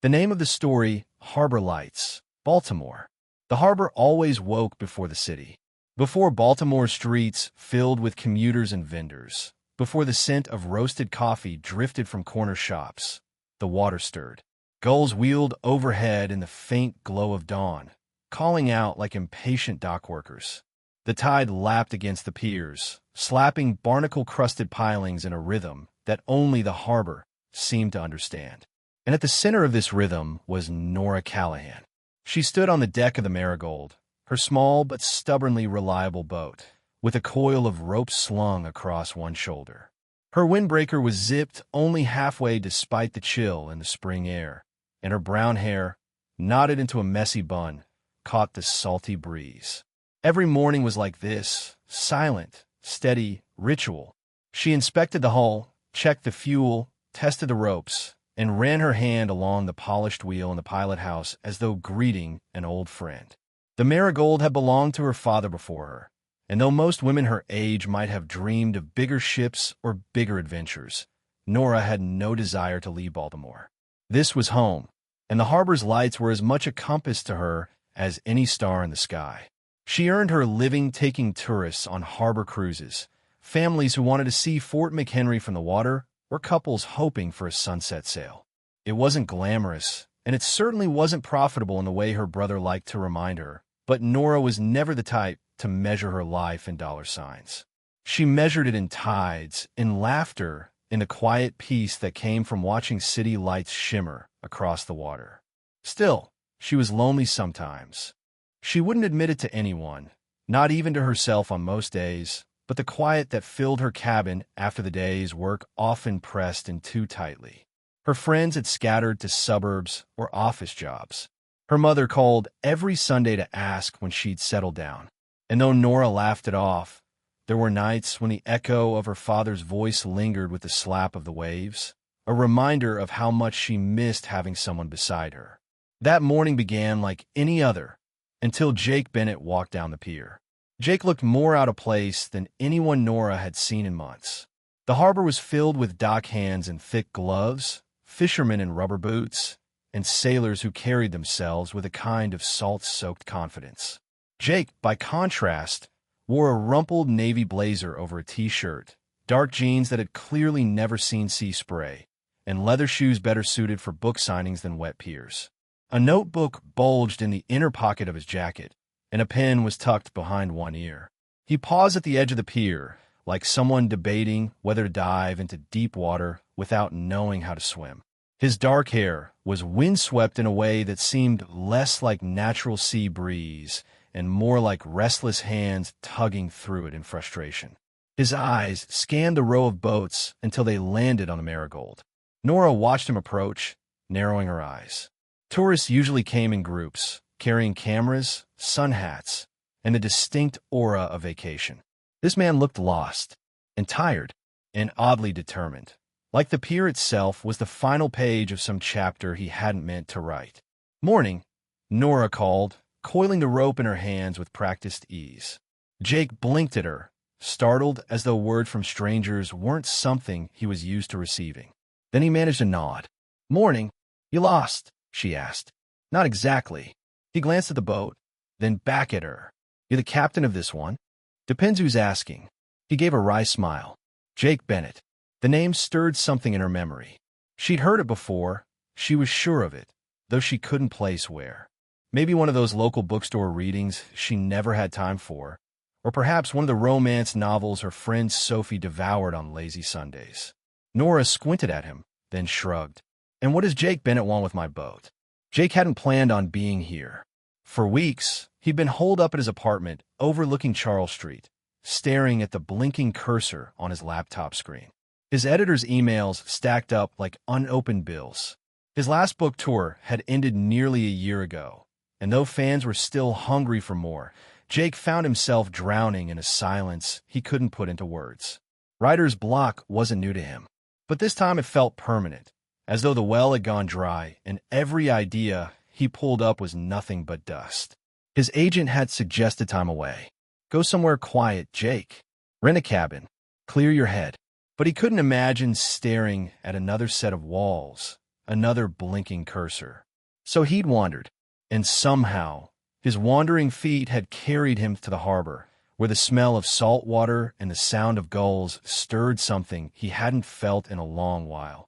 The name of the story, Harbor Lights, Baltimore. The harbor always woke before the city. Before Baltimore's streets filled with commuters and vendors. Before the scent of roasted coffee drifted from corner shops. The water stirred. Gulls wheeled overhead in the faint glow of dawn, calling out like impatient dock workers. The tide lapped against the piers, slapping barnacle-crusted pilings in a rhythm that only the harbor seemed to understand. And at the center of this rhythm was Nora Callahan. She stood on the deck of the Marigold, her small but stubbornly reliable boat, with a coil of rope slung across one shoulder. Her windbreaker was zipped only halfway despite the chill in the spring air, and her brown hair, knotted into a messy bun, caught the salty breeze. Every morning was like this, silent, steady, ritual. She inspected the hull, checked the fuel, tested the ropes, and ran her hand along the polished wheel in the pilot house as though greeting an old friend. The Marigold had belonged to her father before her, and though most women her age might have dreamed of bigger ships or bigger adventures, Nora had no desire to leave Baltimore. This was home, and the harbor's lights were as much a compass to her as any star in the sky. She earned her living taking tourists on harbor cruises, families who wanted to see Fort McHenry from the water, or couples hoping for a sunset sail. It wasn't glamorous, and it certainly wasn't profitable in the way her brother liked to remind her, but Nora was never the type to measure her life in dollar signs. She measured it in tides, in laughter, in the quiet peace that came from watching city lights shimmer across the water. Still, she was lonely sometimes. She wouldn't admit it to anyone, not even to herself on most days, but the quiet that filled her cabin after the day's work often pressed in too tightly. Her friends had scattered to suburbs or office jobs. Her mother called every Sunday to ask when she'd settled down. And though Nora laughed it off, there were nights when the echo of her father's voice lingered with the slap of the waves, a reminder of how much she missed having someone beside her. That morning began like any other, until Jake Bennett walked down the pier. Jake looked more out of place than anyone Nora had seen in months. The harbor was filled with dock hands in thick gloves, fishermen in rubber boots, and sailors who carried themselves with a kind of salt-soaked confidence. Jake, by contrast, wore a rumpled navy blazer over a t-shirt, dark jeans that had clearly never seen sea spray, and leather shoes better suited for book signings than wet piers. A notebook bulged in the inner pocket of his jacket, and a pen was tucked behind one ear. He paused at the edge of the pier, like someone debating whether to dive into deep water without knowing how to swim. His dark hair was windswept in a way that seemed less like natural sea breeze and more like restless hands tugging through it in frustration. His eyes scanned the row of boats until they landed on the Marigold. Nora watched him approach, narrowing her eyes. Tourists usually came in groups, carrying cameras, sun hats, and the distinct aura of vacation. This man looked lost, and tired, and oddly determined. Like the pier itself was the final page of some chapter he hadn't meant to write. "Morning," Nora called, coiling the rope in her hands with practiced ease. Jake blinked at her, startled as though word from strangers weren't something he was used to receiving. Then he managed a nod. "Morning. You lost?" she asked. "Not exactly." He glanced at the boat, then back at her. "You the captain of this one?" "Depends who's asking." He gave a wry smile. Jake Bennett. The name stirred something in her memory. She'd heard it before, she was sure of it, though she couldn't place where. Maybe one of those local bookstore readings she never had time for, or perhaps one of the romance novels her friend Sophie devoured on lazy Sundays. Nora squinted at him, then shrugged. "And what does Jake Bennett want with my boat?" Jake hadn't planned on being here. For weeks, he'd been holed up at his apartment overlooking Charles Street, staring at the blinking cursor on his laptop screen. His editor's emails stacked up like unopened bills. His last book tour had ended nearly a year ago, and though fans were still hungry for more, Jake found himself drowning in a silence he couldn't put into words. Writer's block wasn't new to him, but this time it felt permanent, as though the well had gone dry and every idea he pulled up was nothing but dust. His agent had suggested time away. "Go somewhere quiet, Jake. Rent a cabin. Clear your head." But he couldn't imagine staring at another set of walls, another blinking cursor. So he'd wandered, and somehow his wandering feet had carried him to the harbor, where the smell of salt water and the sound of gulls stirred something he hadn't felt in a long while.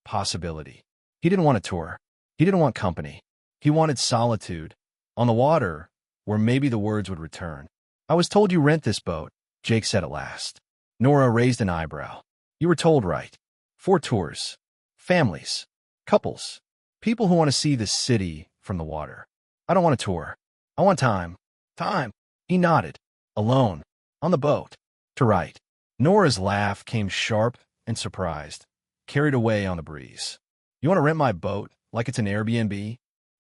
Possibility. He didn't want a tour. He didn't want company. He wanted solitude. On the water, where maybe the words would return. "I was told you rent this boat," Jake said at last. Nora raised an eyebrow. "You were told right. 4 tours. Families. Couples. People who want to see the city from the water. I don't want a tour. I want time." "Time." He nodded. "Alone. On the boat. To write." Nora's laugh came sharp and surprised, carried away on the breeze. "You want to rent my boat like it's an Airbnb?"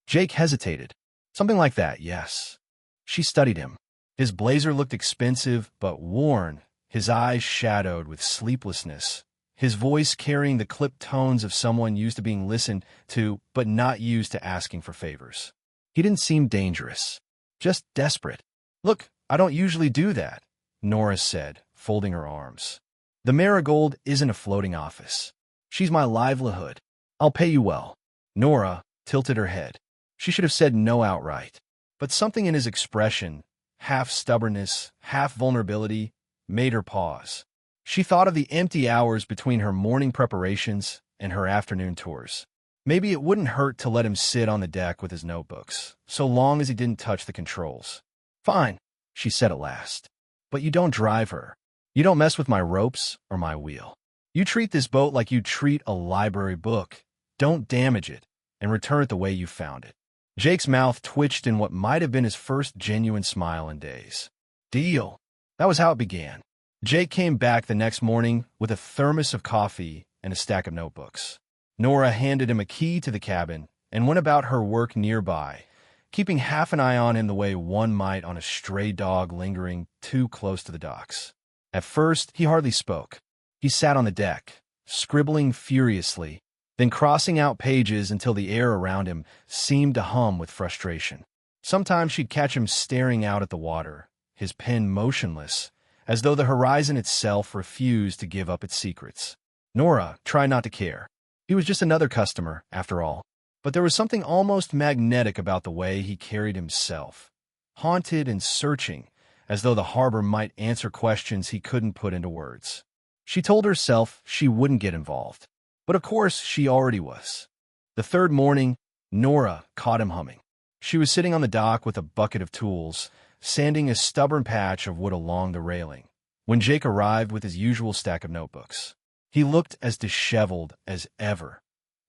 Jake hesitated. "Something like that, yes." She studied him. His blazer looked expensive but worn, his eyes shadowed with sleeplessness, his voice carrying the clipped tones of someone used to being listened to but not used to asking for favors. He didn't seem dangerous, just desperate. "Look, I don't usually do that," Nora said, folding her arms. "The Marigold isn't a floating office. She's my livelihood. I'll pay you well." Nora tilted her head. She should have said no outright, but something in his expression, half stubbornness, half vulnerability, made her pause. She thought of the empty hours between her morning preparations and her afternoon tours. Maybe it wouldn't hurt to let him sit on the deck with his notebooks, so long as he didn't touch the controls. "Fine," she said at last. "But you don't drive her. You don't mess with my ropes or my wheel. You treat this boat like you treat a library book. Don't damage it, and return it the way you found it." Jake's mouth twitched in what might have been his first genuine smile in days. "Deal." That was how it began. Jake came back the next morning with a thermos of coffee and a stack of notebooks. Nora handed him a key to the cabin and went about her work nearby, keeping half an eye on him the way one might on a stray dog lingering too close to the docks. At first, he hardly spoke. He sat on the deck, scribbling furiously, then crossing out pages until the air around him seemed to hum with frustration. Sometimes she'd catch him staring out at the water, his pen motionless, as though the horizon itself refused to give up its secrets. Nora tried not to care. He was just another customer, after all. But there was something almost magnetic about the way he carried himself, haunted and searching, as though the harbor might answer questions he couldn't put into words. She told herself she wouldn't get involved. But of course she already was. The third morning, Nora caught him humming. She was sitting on the dock with a bucket of tools, sanding a stubborn patch of wood along the railing, when Jake arrived with his usual stack of notebooks. He looked as disheveled as ever,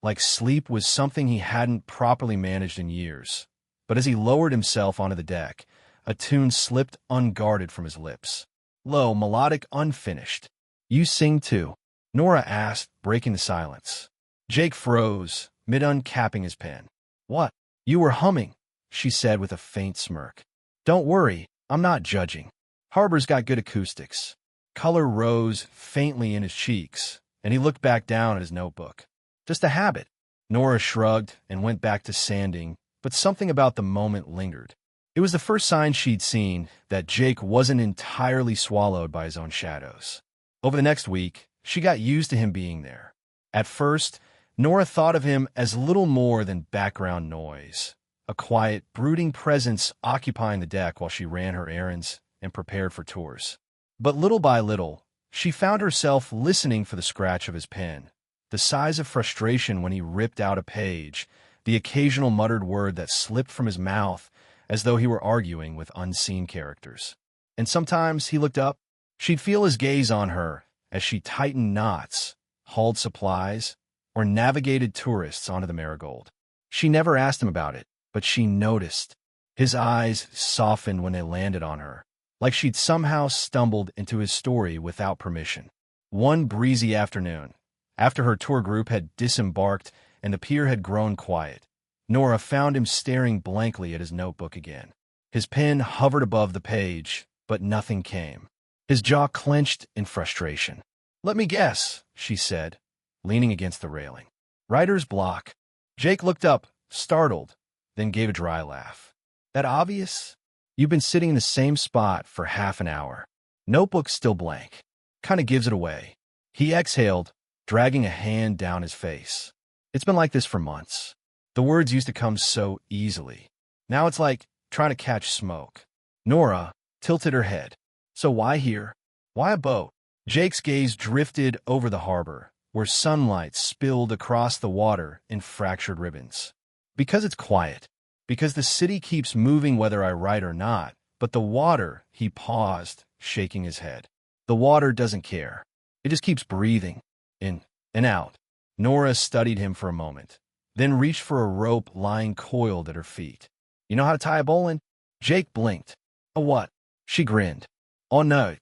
like sleep was something he hadn't properly managed in years. But as he lowered himself onto the deck, a tune slipped unguarded from his lips. Low, melodic, unfinished. "You sing too?" Nora asked, breaking the silence. Jake froze, mid-uncapping his pen. "What?" "You were humming," she said with a faint smirk. "Don't worry, I'm not judging. Harbor's got good acoustics." Color rose faintly in his cheeks, and he looked back down at his notebook. "Just a habit." Nora shrugged and went back to sanding, but something about the moment lingered. It was the first sign she'd seen that Jake wasn't entirely swallowed by his own shadows. Over the next week, she got used to him being there. At first, Nora thought of him as little more than background noise, a quiet, brooding presence occupying the deck while she ran her errands and prepared for tours. But little by little, she found herself listening for the scratch of his pen, the sighs of frustration when he ripped out a page, the occasional muttered word that slipped from his mouth as though he were arguing with unseen characters. And sometimes he looked up. She'd feel his gaze on her as she tightened knots, hauled supplies, or navigated tourists onto the Marigold. She never asked him about it, but she noticed. His eyes softened when they landed on her, like she'd somehow stumbled into his story without permission. One breezy afternoon, after her tour group had disembarked and the pier had grown quiet, Nora found him staring blankly at his notebook again. His pen hovered above the page, but nothing came. His jaw clenched in frustration. "Let me guess," she said, leaning against the railing. "Writer's block." Jake looked up, startled, then gave a dry laugh. "That obvious? You've been sitting in the same spot for half an hour. Notebook still blank. Kinda gives it away." He exhaled, dragging a hand down his face. It's been like this for months. The words used to come so easily. Now it's like trying to catch smoke. Nora tilted her head. So why here? Why a boat? Jake's gaze drifted over the harbor, where sunlight spilled across the water in fractured ribbons. Because it's quiet. Because the city keeps moving whether I write or not. But the water, he paused, shaking his head. The water doesn't care. It just keeps breathing, in and out. Nora studied him for a moment, then reached for a rope lying coiled at her feet. You know how to tie a bowline? Jake blinked. A what? She grinned. Oh, no.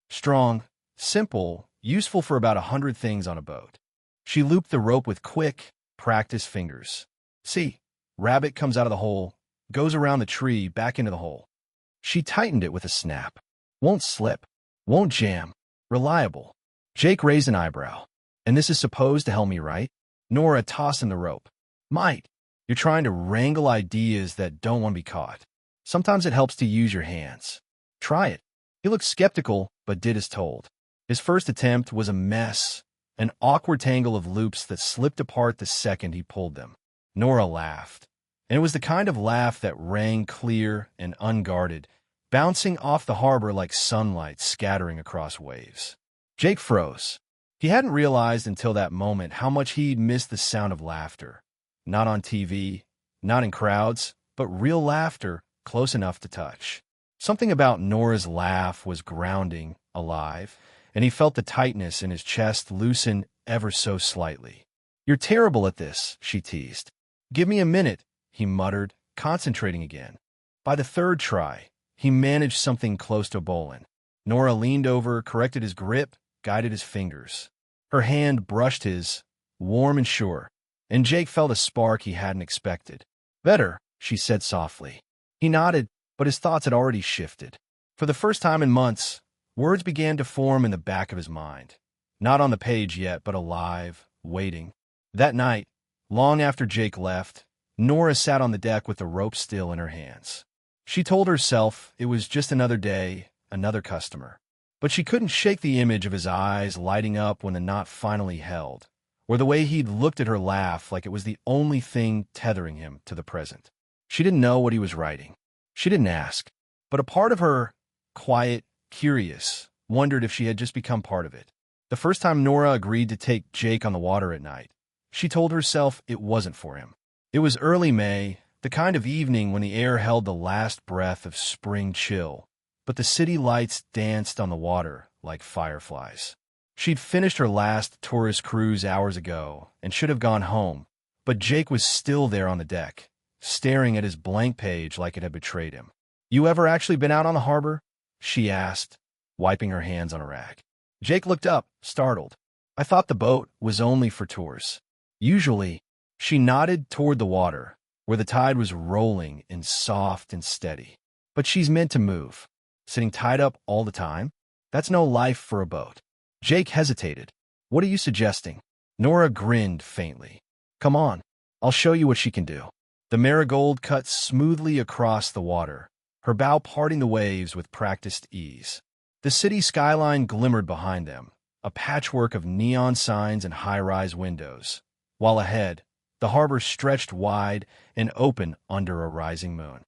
Strong, simple, useful for about 100 things on a boat. She looped the rope with quick, practiced fingers. See, rabbit comes out of the hole, goes around the tree, back into the hole. She tightened it with a snap. Won't slip. Won't jam. Reliable. Jake raised an eyebrow. And this is supposed to help me, right? Nora tossed him the rope. Might. You're trying to wrangle ideas that don't want to be caught. Sometimes it helps to use your hands. Try it. He looked skeptical, but did as told. His first attempt was a mess, an awkward tangle of loops that slipped apart the second he pulled them. Nora laughed, and it was the kind of laugh that rang clear and unguarded, bouncing off the harbor like sunlight scattering across waves. Jake froze. He hadn't realized until that moment how much he'd missed the sound of laughter. Not on TV, not in crowds, but real laughter close enough to touch. Something about Nora's laugh was grounding, alive, and he felt the tightness in his chest loosen ever so slightly. You're terrible at this, she teased. Give me a minute, he muttered, concentrating again. By the third try, he managed something close to a bowline. Nora leaned over, corrected his grip, guided his fingers. Her hand brushed his, warm and sure, and Jake felt a spark he hadn't expected. Better, she said softly. He nodded, but his thoughts had already shifted. For the first time in months, words began to form in the back of his mind. Not on the page yet, but alive, waiting. That night, long after Jake left, Nora sat on the deck with the rope still in her hands. She told herself it was just another day, another customer. But she couldn't shake the image of his eyes lighting up when the knot finally held, or the way he'd looked at her laugh like it was the only thing tethering him to the present. She didn't know what he was writing. She didn't ask. But a part of her, quiet, curious, wondered if she had just become part of it. The first time Nora agreed to take Jake on the water at night, she told herself it wasn't for him. It was early May, the kind of evening when the air held the last breath of spring chill, but the city lights danced on the water like fireflies. She'd finished her last tourist cruise hours ago and should have gone home, but Jake was still there on the deck, staring at his blank page like it had betrayed him. You ever actually been out on the harbor? She asked, wiping her hands on a rag. Jake looked up, startled. I thought the boat was only for tours. Usually, she nodded toward the water, where the tide was rolling and soft and steady. But she's meant to move. Sitting tied up all the time? That's no life for a boat. Jake hesitated. What are you suggesting? Nora grinned faintly. Come on, I'll show you what she can do. The marigold cut smoothly across the water, her bow parting the waves with practiced ease. The city skyline glimmered behind them, a patchwork of neon signs and high-rise windows, while ahead, the harbor stretched wide and open under a rising moon.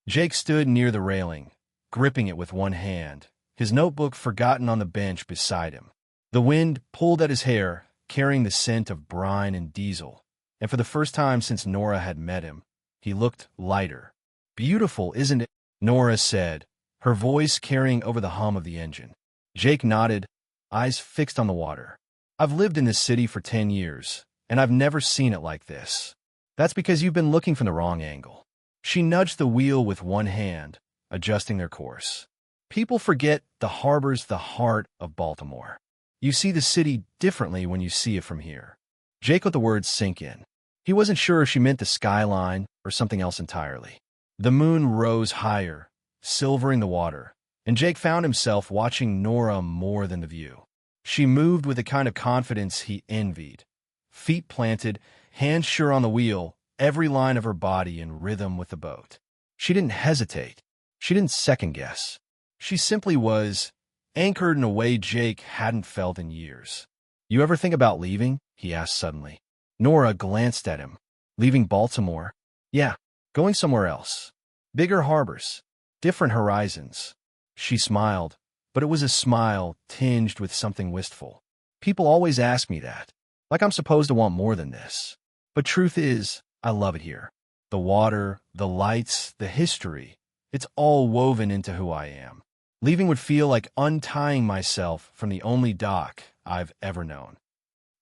Jake stood near the railing, gripping it with one hand, his notebook forgotten on the bench beside him. The wind pulled at his hair, carrying the scent of brine and diesel, and for the first time since Nora had met him, he looked lighter. Beautiful, isn't it? Nora said, her voice carrying over the hum of the engine. Jake nodded, eyes fixed on the water. I've lived in this city for 10 years, and I've never seen it like this. That's because you've been looking from the wrong angle. She nudged the wheel with one hand, adjusting their course. People forget the harbor's the heart of Baltimore. You see the city differently when you see it from here. Jake let the words sink in. He wasn't sure if she meant the skyline or something else entirely. The moon rose higher, silvering the water, and Jake found himself watching Nora more than the view. She moved with the kind of confidence he envied. Feet planted, hands sure on the wheel, every line of her body in rhythm with the boat. She didn't hesitate. She didn't second-guess. She simply was, anchored in a way Jake hadn't felt in years. You ever think about leaving? He asked suddenly. Nora glanced at him. Leaving Baltimore? Yeah, going somewhere else. Bigger harbors. Different horizons. She smiled, but it was a smile tinged with something wistful. People always ask me that, like I'm supposed to want more than this. But truth is, I love it here. The water, the lights, the history, it's all woven into who I am. Leaving would feel like untying myself from the only dock I've ever known.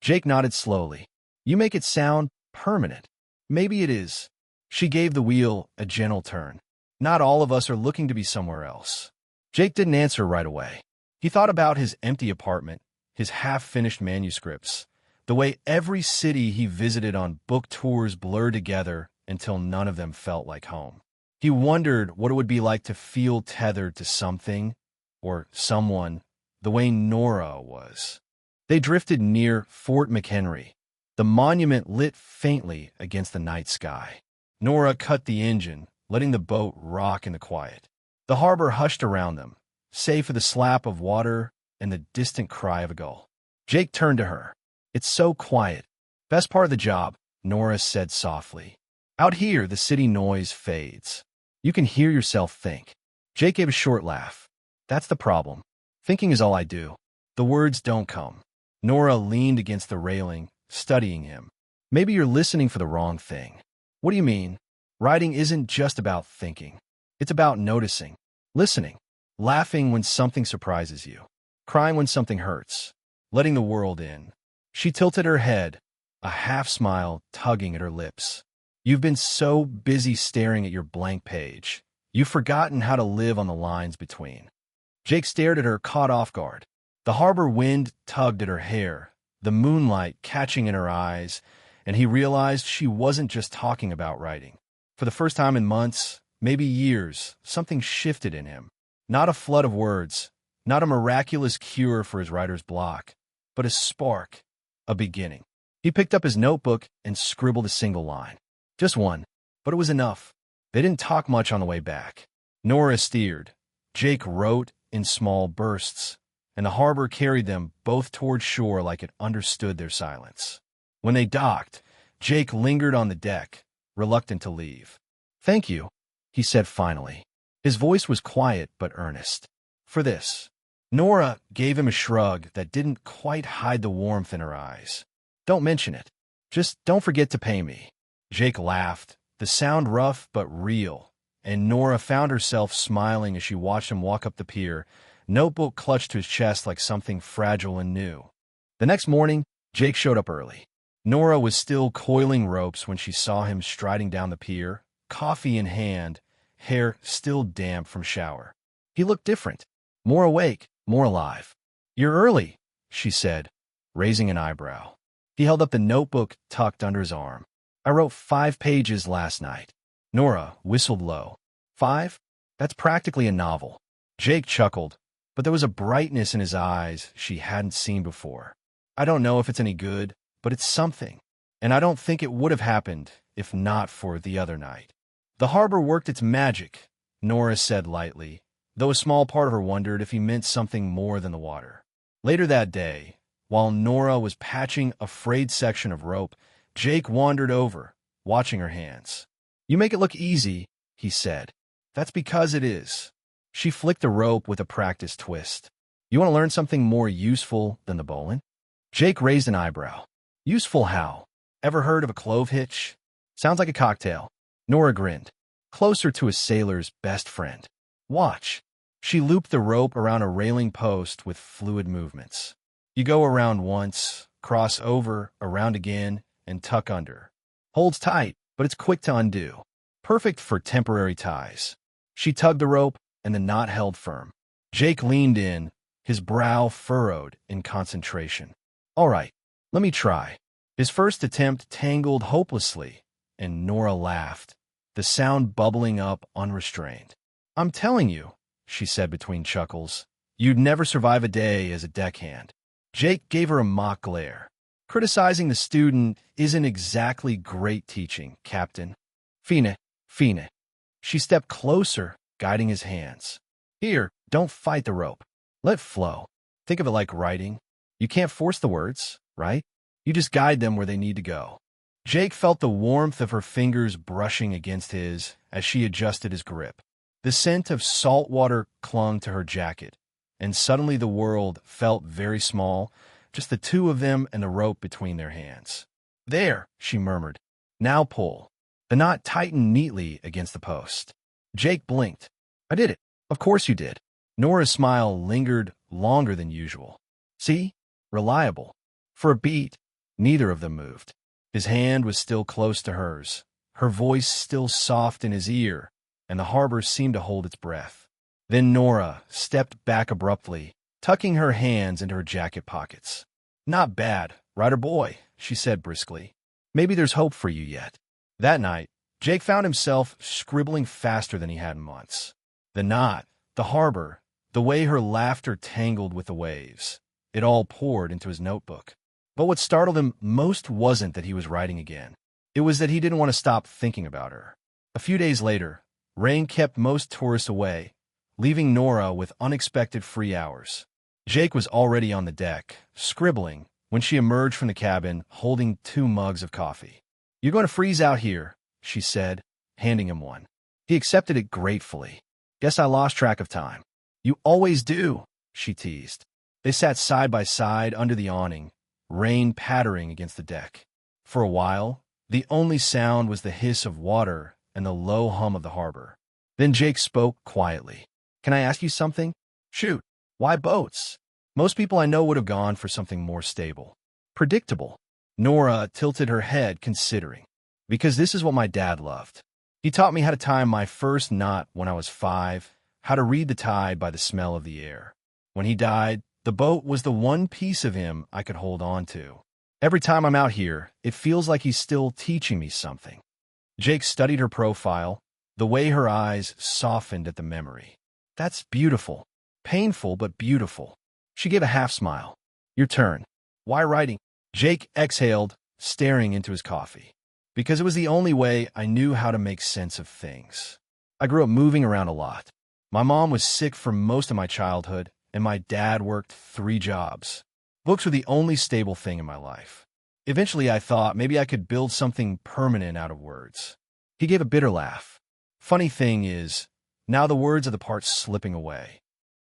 Jake nodded slowly. You make it sound permanent. Maybe it is. She gave the wheel a gentle turn. Not all of us are looking to be somewhere else. Jake didn't answer right away. He thought about his empty apartment, his half-finished manuscripts, the way every city he visited on book tours blurred together until none of them felt like home. He wondered what it would be like to feel tethered to something or someone the way Nora was. They drifted near Fort McHenry, the monument lit faintly against the night sky. Nora cut the engine, letting the boat rock in the quiet. The harbor hushed around them, save for the slap of water and the distant cry of a gull. Jake turned to her. It's so quiet. Best part of the job, Nora said softly. Out here, the city noise fades. You can hear yourself think. Jake gave a short laugh. That's the problem. Thinking is all I do. The words don't come. Nora leaned against the railing, studying him. Maybe you're listening for the wrong thing. What do you mean? Writing isn't just about thinking. It's about noticing, listening, laughing when something surprises you, crying when something hurts, letting the world in. She tilted her head, a half-smile tugging at her lips. You've been so busy staring at your blank page, you've forgotten how to live on the lines between. Jake stared at her, caught off guard. The harbor wind tugged at her hair, the moonlight catching in her eyes, and he realized she wasn't just talking about writing. For the first time in months, maybe years, something shifted in him. Not a flood of words, not a miraculous cure for his writer's block, but a spark, a beginning. He picked up his notebook and scribbled a single line. Just one, but it was enough. They didn't talk much on the way back. Nora steered. Jake wrote in small bursts, and the harbor carried them both toward shore like it understood their silence. When they docked, Jake lingered on the deck, reluctant to leave. Thank you, he said finally. His voice was quiet but earnest. For this. Nora gave him a shrug that didn't quite hide the warmth in her eyes. Don't mention it. Just don't forget to pay me. Jake laughed, the sound rough but real, and Nora found herself smiling as she watched him walk up the pier, notebook clutched to his chest like something fragile and new. The next morning, Jake showed up early. Nora was still coiling ropes when she saw him striding down the pier, coffee in hand, hair still damp from shower. He looked different, more awake, more alive. You're early, she said, raising an eyebrow. He held up the notebook tucked under his arm. I wrote 5 pages last night. Nora whistled low. 5? That's practically a novel. Jake chuckled, but there was a brightness in his eyes she hadn't seen before. I don't know if it's any good, but it's something. And I don't think it would have happened if not for the other night. The harbor worked its magic, Nora said lightly, though a small part of her wondered if he meant something more than the water. Later that day, while Nora was patching a frayed section of rope, Jake wandered over, watching her hands. You make it look easy, he said. That's because it is. She flicked the rope with a practiced twist. You want to learn something more useful than the bowline? Jake raised an eyebrow. Useful how? Ever heard of a clove hitch? Sounds like a cocktail. Nora grinned. Closer to a sailor's best friend. Watch. She looped the rope around a railing post with fluid movements. You go around once, cross over, around again, and tuck under. Holds tight, but it's quick to undo. Perfect for temporary ties. She tugged the rope, and the knot held firm. Jake leaned in, his brow furrowed in concentration. All right, let me try. His first attempt tangled hopelessly, and Nora laughed, the sound bubbling up unrestrained. I'm telling you, she said between chuckles, you'd never survive a day as a deckhand. Jake gave her a mock glare. Criticizing the student isn't exactly great teaching, Captain. Fine. She stepped closer, guiding his hands. Here, don't fight the rope. Let it flow. Think of it like writing. You can't force the words, right? You just guide them where they need to go. Jake felt the warmth of her fingers brushing against his as she adjusted his grip. The scent of salt water clung to her jacket, and suddenly the world felt very small, just the two of them and the rope between their hands. "There," she murmured. "Now pull." The knot tightened neatly against the post. Jake blinked. "I did it." "Of course you did." Nora's smile lingered longer than usual. "See? Reliable." For a beat, neither of them moved. His hand was still close to hers, her voice still soft in his ear, and the harbor seemed to hold its breath. Then Nora stepped back abruptly, tucking her hands into her jacket pockets. "Not bad, right or boy," she said briskly. "Maybe there's hope for you yet." That night, Jake found himself scribbling faster than he had in months. The knot, the harbor, the way her laughter tangled with the waves, it all poured into his notebook. But what startled him most wasn't that he was writing again. It was that he didn't want to stop thinking about her. A few days later, rain kept most tourists away, leaving Nora with unexpected free hours. Jake was already on the deck, scribbling, when she emerged from the cabin holding 2 mugs of coffee. "You're going to freeze out here," she said, handing him one. He accepted it gratefully. "Guess I lost track of time." "You always do," she teased. They sat side by side under the awning, rain pattering against the deck. For a while, the only sound was the hiss of water and the low hum of the harbor. Then Jake spoke quietly. "Can I ask you something?" "Shoot." "Why boats? Most people I know would have gone for something more stable." "Predictable." Nora tilted her head, considering. "Because this is what my dad loved. He taught me how to tie my first knot when I was 5, how to read the tide by the smell of the air. When he died, the boat was the one piece of him I could hold on to. Every time I'm out here, it feels like he's still teaching me something." Jake studied her profile, the way her eyes softened at the memory. "That's beautiful. Painful, but beautiful." She gave a half smile. "Your turn." "Why writing?" Jake exhaled, staring into his coffee. "Because it was the only way I knew how to make sense of things. I grew up moving around a lot. My mom was sick for most of my childhood, and my dad worked 3 jobs. Books were the only stable thing in my life. Eventually, I thought maybe I could build something permanent out of words." He gave a bitter laugh. "Funny thing is, now the words are the parts slipping away."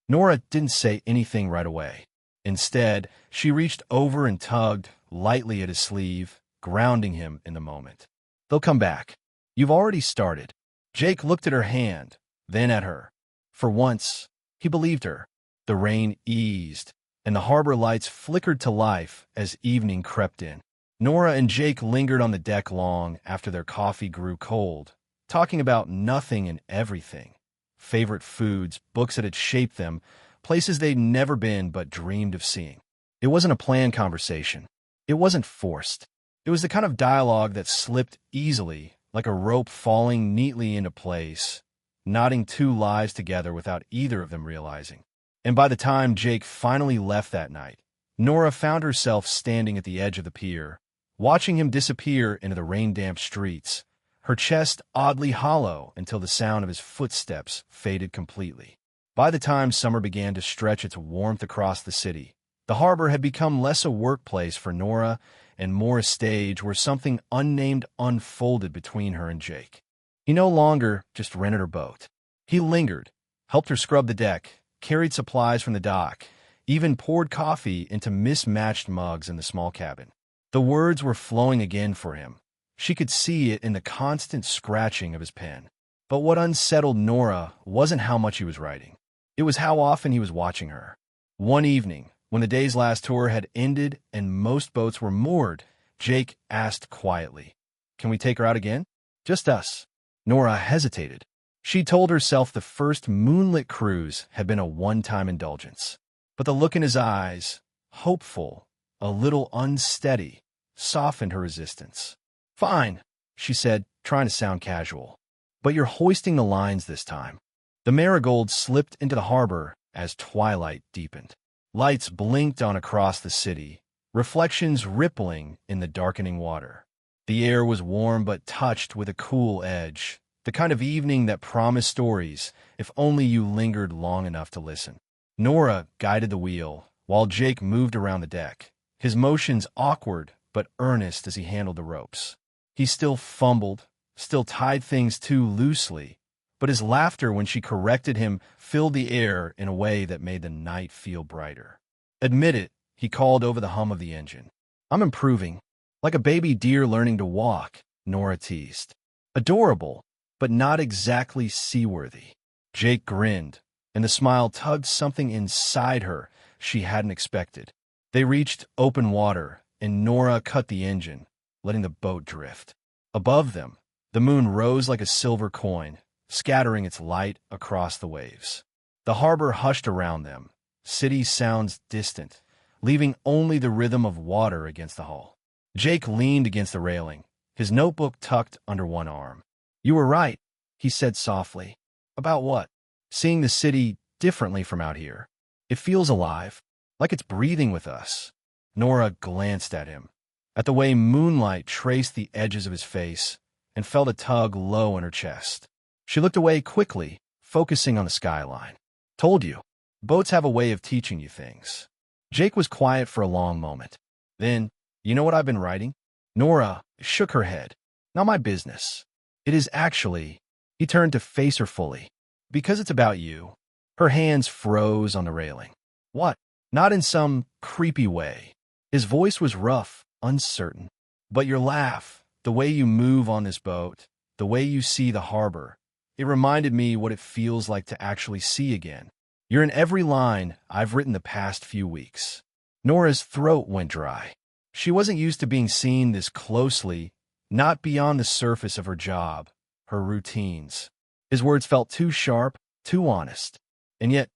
Nora didn't say anything right away. Instead, she reached over and tugged lightly at his sleeve, grounding him in the moment. "They'll come back. You've already started." Jake looked at her hand, then at her. For once, he believed her. The rain eased, and the harbor lights flickered to life as evening crept in. Nora and Jake lingered on the deck long after their coffee grew cold, talking about nothing and everything. Favorite foods, books that had shaped them, places they'd never been but dreamed of seeing. It wasn't a planned conversation. It wasn't forced. It was the kind of dialogue that slipped easily, like a rope falling neatly into place, knotting 2 lives together without either of them realizing. And by the time Jake finally left that night, Nora found herself standing at the edge of the pier, watching him disappear into the rain-damp streets, her chest oddly hollow until the sound of his footsteps faded completely. By the time summer began to stretch its warmth across the city, the harbor had become less a workplace for Nora and more a stage where something unnamed unfolded between her and Jake. He no longer just rented her boat. He lingered, helped her scrub the deck, carried supplies from the dock, even poured coffee into mismatched mugs in the small cabin. The words were flowing again for him. She could see it in the constant scratching of his pen. But what unsettled Nora wasn't how much he was writing. It was how often he was watching her. One evening, when the day's last tour had ended and most boats were moored, Jake asked quietly, "Can we take her out again?" "Just us." Nora hesitated. She told herself the first moonlit cruise had been a one-time indulgence. But the look in his eyes, hopeful, a little unsteady, softened her resistance. "Fine," she said, trying to sound casual. "But you're hoisting the lines this time." The Marigold slipped into the harbor as twilight deepened. Lights blinked on across the city, reflections rippling in the darkening water. The air was warm but touched with a cool edge, the kind of evening that promised stories if only you lingered long enough to listen. Nora guided the wheel, while Jake moved around the deck, his motions awkward but earnest as he handled the ropes. He still fumbled, still tied things too loosely, but his laughter when she corrected him filled the air in a way that made the night feel brighter. "Admit it," he called over the hum of the engine. "I'm improving. Like a baby deer learning to walk," Nora teased. Adorable, but not exactly seaworthy. Jake grinned, and the smile tugged something inside her she hadn't expected. They reached open water, and Nora cut the engine, letting the boat drift. Above them, the moon rose like a silver coin, scattering its light across the waves. The harbor hushed around them, city sounds distant, leaving only the rhythm of water against the hull. Jake leaned against the railing, his notebook tucked under one arm. "You were right," he said softly. "About what?" "Seeing the city differently from out here. It feels alive, like it's breathing with us." Nora glanced at him, at the way moonlight traced the edges of his face, and felt a tug low in her chest. She looked away quickly, focusing on the skyline. "Told you. Boats have a way of teaching you things." Jake was quiet for a long moment. Then, "You know what I've been writing?" Nora shook her head. "Not my business. It is actually—" He turned to face her fully. "Because it's about you." Her hands froze on the railing. "What?" "Not in some creepy way." His voice was rough, uncertain. "But your laugh, the way you move on this boat, the way you see the harbor, it reminded me what it feels like to actually see again. You're in every line I've written the past few weeks." Nora's throat went dry. She wasn't used to being seen this closely, not beyond the surface of her job, her routines. His words felt too sharp, too honest. And yet,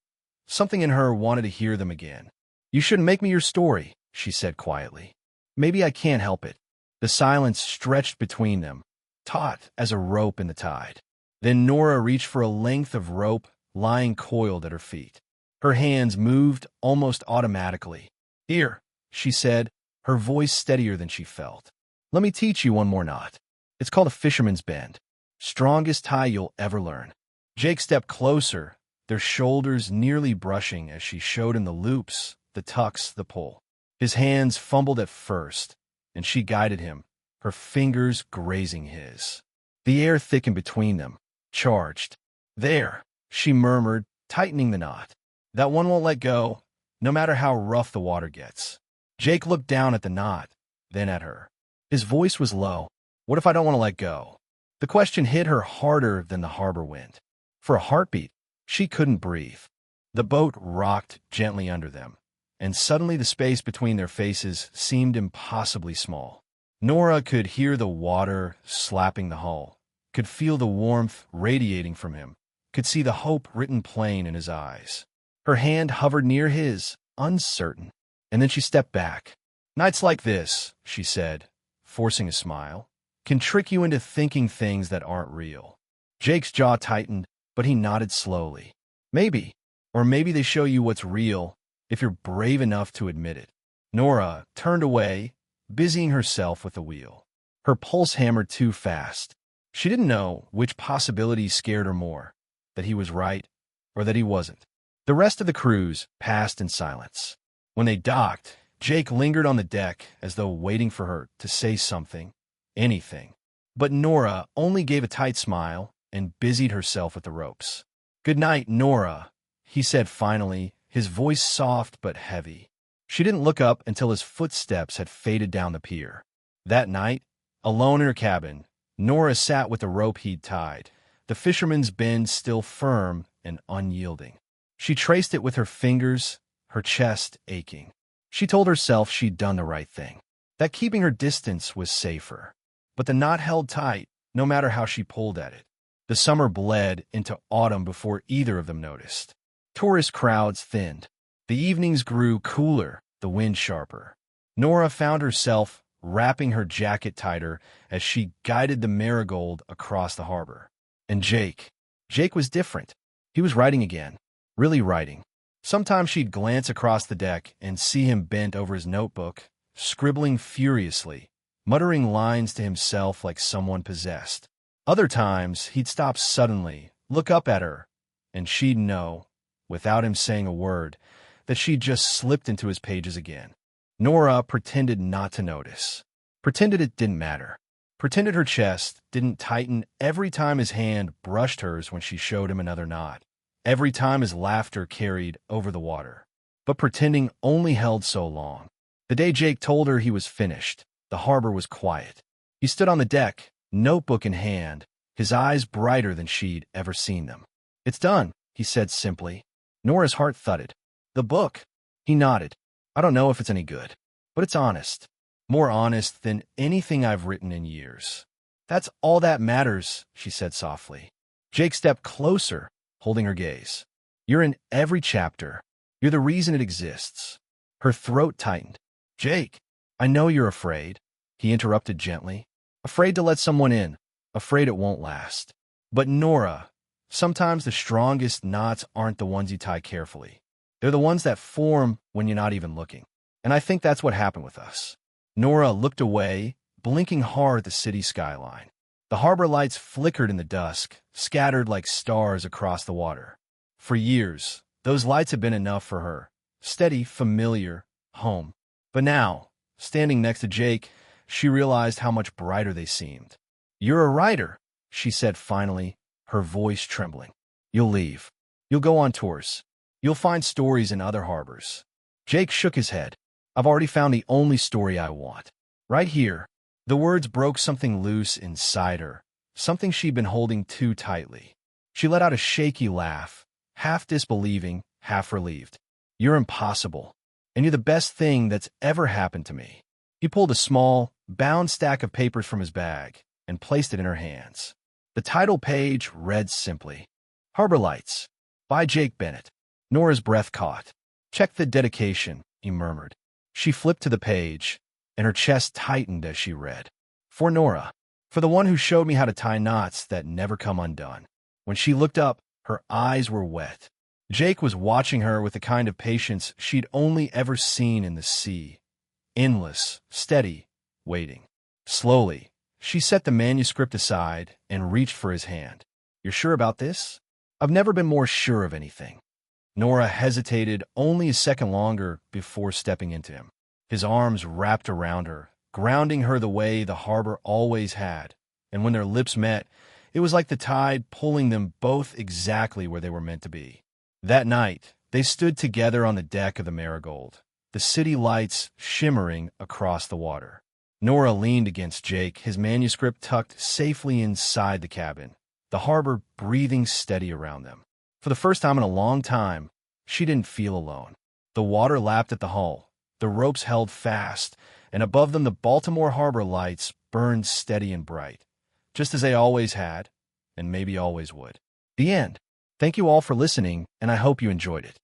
something in her wanted to hear them again. "You shouldn't make me your story," she said quietly. "Maybe I can't help it." The silence stretched between them, taut as a rope in the tide. Then Nora reached for a length of rope lying coiled at her feet. Her hands moved almost automatically. "Here," she said, her voice steadier than she felt. "Let me teach you one more knot. It's called a fisherman's bend. Strongest tie you'll ever learn." Jake stepped closer, their shoulders nearly brushing as she showed him the loops, the tucks, the pull. His hands fumbled at first, and she guided him, her fingers grazing his. The air thickened between them, charged. "There," she murmured, tightening the knot. "That one won't let go, no matter how rough the water gets." Jake looked down at the knot, then at her. His voice was low. "What if I don't want to let go?" The question hit her harder than the harbor wind. For a heartbeat, she couldn't breathe. The boat rocked gently under them, and suddenly the space between their faces seemed impossibly small. Nora could hear the water slapping the hull, could feel the warmth radiating from him, could see the hope written plain in his eyes. Her hand hovered near his, uncertain, and then she stepped back. "Nights like this," she said, forcing a smile, "can trick you into thinking things that aren't real." Jake's jaw tightened, but he nodded slowly. "Maybe. Or maybe they show you what's real, if you're brave enough to admit it." Nora turned away, busying herself with the wheel. Her pulse hammered too fast. She didn't know which possibility scared her more, that he was right or that he wasn't. The rest of the cruise passed in silence. When they docked, Jake lingered on the deck as though waiting for her to say something, anything. But Nora only gave a tight smile and busied herself with the ropes. "Good night, Nora," he said finally, his voice soft but heavy. She didn't look up until his footsteps had faded down the pier. That night, alone in her cabin, Nora sat with the rope he'd tied, the fisherman's bend still firm and unyielding. She traced it with her fingers, her chest aching. She told herself she'd done the right thing, that keeping her distance was safer. But the knot held tight, no matter how she pulled at it. The summer bled into autumn before either of them noticed. Tourist crowds thinned. The evenings grew cooler, the wind sharper. Nora found herself wrapping her jacket tighter as she guided the marigold across the harbor. And Jake was different. He was writing again, really writing. Sometimes she'd glance across the deck and see him bent over his notebook, scribbling furiously, muttering lines to himself like someone possessed. Other times, he'd stop suddenly, look up at her, and she'd know, without him saying a word, that she'd just slipped into his pages again. Nora pretended not to notice, pretended it didn't matter, pretended her chest didn't tighten every time his hand brushed hers when she showed him another knot, every time his laughter carried over the water. But pretending only held so long. The day Jake told her he was finished, the harbor was quiet. He stood on the deck, notebook in hand, his eyes brighter than she'd ever seen them. "It's done," he said simply. Nora's heart thudded. "The book?" He nodded. "I don't know if it's any good, but it's honest. More honest than anything I've written in years." "That's all that matters," she said softly. Jake stepped closer, holding her gaze. "You're in every chapter. You're the reason it exists." Her throat tightened. "Jake, I know you're afraid," he interrupted gently. "Afraid to let someone in, afraid it won't last. But Nora, sometimes the strongest knots aren't the ones you tie carefully. They're the ones that form when you're not even looking. And I think that's what happened with us." Nora looked away, blinking hard at the city skyline. The harbor lights flickered in the dusk, scattered like stars across the water. For years, those lights had been enough for her. Steady, familiar, home. But now, standing next to Jake, she realized how much brighter they seemed. "You're a writer," she said finally, her voice trembling. "You'll leave. You'll go on tours. You'll find stories in other harbors." Jake shook his head. "I've already found the only story I want. Right here." The words broke something loose inside her, something she'd been holding too tightly. She let out a shaky laugh, half disbelieving, half relieved. "You're impossible, and you're the best thing that's ever happened to me." He pulled a small, bound stack of papers from his bag and placed it in her hands. The title page read simply, "Harbor Lights," by Jake Bennett. Nora's breath caught. "Check the dedication," he murmured. She flipped to the page, and her chest tightened as she read. "For Nora, for the one who showed me how to tie knots that never come undone." When she looked up, her eyes were wet. Jake was watching her with the kind of patience she'd only ever seen in the sea. Endless, steady, waiting. Slowly, she set the manuscript aside and reached for his hand. "You're sure about this?" "I've never been more sure of anything." Nora hesitated only a second longer before stepping into him. His arms wrapped around her, grounding her the way the harbor always had, and when their lips met, it was like the tide pulling them both exactly where they were meant to be. That night, they stood together on the deck of the Marigold, the city lights shimmering across the water. Nora leaned against Jake, his manuscript tucked safely inside the cabin, the harbor breathing steady around them. For the first time in a long time, she didn't feel alone. The water lapped at the hull, the ropes held fast, and above them the Baltimore harbor lights burned steady and bright, just as they always had, and maybe always would. The end. Thank you all for listening, and I hope you enjoyed it.